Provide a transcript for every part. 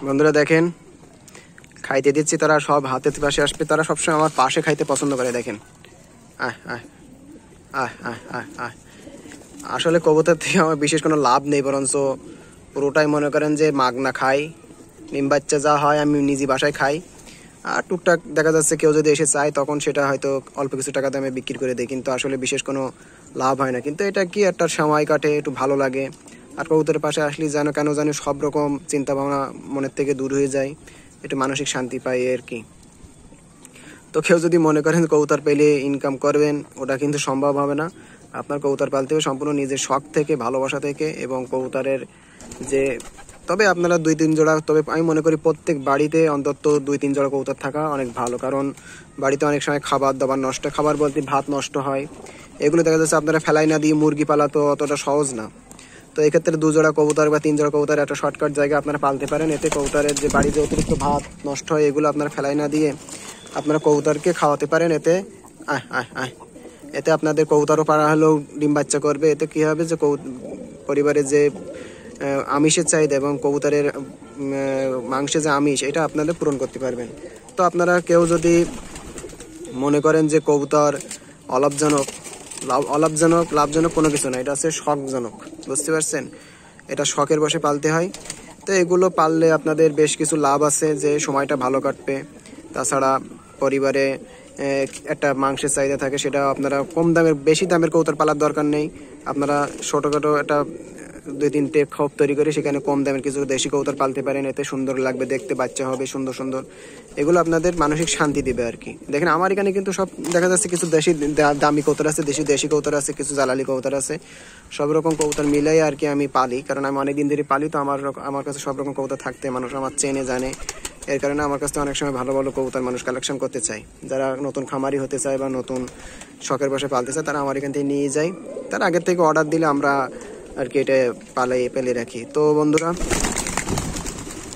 বন্ধুরা দেখেন, খাইতে দিচ্ছি, তারা সব হাতের পাশে আসবে, তারা সবসময় আমার পাশে খাইতে পছন্দ করে। দেখেন, আহ আহ আহ আহ আহ আহ আসলে কবুতর থেকে আমার বিশেষ কোনো লাভ নেই, বরঞ্চ পুরোটাই মনে করেন যে মাগনা খাই। ডিম বাচ্চা যা হয় আমি নিজে বাসায় খাই, আর টুকটাক দেখা যাচ্ছে কেউ যদি এসে চায় তখন সেটা হয়তো অল্প কিছু টাকা দামে বিক্রি করে দেয়, কিন্তু আসলে বিশেষ কোনো লাভ হয় না। কিন্তু এটা কি একটা সময় কাটে, একটু ভালো লাগে। আর কবুতরের পাশে আসলে যেন কেন জানি সব রকম চিন্তা ভাবনা মনের থেকে দূর হয়ে যায়, একটু মানসিক শান্তি পাই আর কি। তো কেউ যদি মনে করেন কবুতর পেলে ইনকাম করবেন, ওটা কিন্তু সম্ভব হবে না। আপনার কবুতর পালতে হবে সম্পূর্ণ নিজের শখ থেকে, ভালোবাসা থেকে, এবং কবুতরের যে, তবে আপনারা 2-3 জোড়া, তবে আমি মনে করি প্রত্যেক বাড়িতে অন্তত 2-3 জোড়া কবুতর থাকা অনেক ভালো। কারণ বাড়িতে অনেক সময় খাবার দাবার নষ্ট, খাবার বলতে ভাত নষ্ট হয়, এগুলো দেখা যাচ্ছে আপনারা ফেলাই না দিয়ে মুরগি পালা তো অতটা সহজ না। তো এক্ষেত্রে 2 জোড়া কবুতর বা 3 জোড়া কবুতর একটা শর্টকাট জায়গা আপনারা পালতে পারেন। এতে কবুতরের যে বাড়িতে অতিরিক্ত ভাত নষ্ট হয়, এগুলো আপনারা ফেলাই না দিয়ে আপনারা কবুতরকে খাওয়াতে পারেন। এতে এতে আপনাদের কবুতরও পারা হলেও ডিম বাচ্চা করবে। এতে কি হবে যে পরিবারের যে আমিষের চাহিদা এবং কবুতরের মাংসের যে আমিষ, এটা আপনাদের পূরণ করতে পারবেন। তো আপনারা কেউ যদি মনে করেন যে কবুতর লাভজনক কোনো কিছু না, এটা হচ্ছে শখজনক, বুঝতে পারছেন? এটা শখের বশে পালতে হয়। তো এগুলো পাললে আপনাদের বেশ কিছু লাভ আছে, যে সময়টা ভালো কাটবে। তাছাড়া পরিবারে একটা মাংসের চাহিদা থাকে, সেটা আপনারা কম দামের, বেশি দামের কবুতর পালার দরকার নেই। আপনারা ছোটোখাটো একটা 2-3টে খোপ তৈরি করে সেখানে কম দামের কিছু দেশি কবুতর পালতে পারেন। এতে সুন্দর লাগবে দেখতে, বাচ্চা হবে সুন্দর সুন্দর, এগুলো আপনাদের মানসিক শান্তি দিবে আর কি। দেখেন আমার এখানে কিন্তু সব দেখা যাচ্ছে, কিছু দেশি দামি কবুতর আছে, দেশি কবুতর আছে, কিছু জালালি কবুতর আছে, সব রকম কবুতর মিলাই আর কি আমি পালি। কারণ আমি অনেকদিন ধরে পালি, তো আমার কাছে সব রকম কবুতর থাকতে মানুষ আমার চেনে জানে। এর কারণে আমার কাছে অনেক সময় ভালো ভালো কবুতর মানুষ কালেকশন করতে চায়। যারা নতুন খামারি হতে চায় বা নতুন শখের বসে পালতে চায়, তারা আমার এখান থেকে নিয়ে যায়। তার আগের থেকে অর্ডার দিলে আমরা আর কি এটা পেলে রাখি। তো বন্ধুরা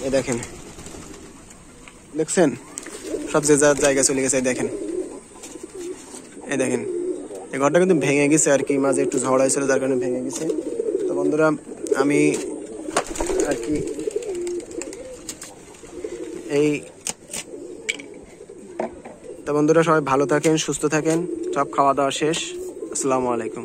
এ দেখেন, দেখছেন সব যে যার জায়গায় চলে গেছে। দেখেন, এই দেখেন, এই ঘরটা কিন্তু ভেঙে গেছে আর কি, মাঝে একটু ঝড় হয়েছিল যার কারণে ভেঙে গেছে। তো বন্ধুরা আমি আর কি তো বন্ধুরা সবাই ভালো থাকেন, সুস্থ থাকেন। সব খাওয়া দাওয়া শেষ। আসসালামু আলাইকুম।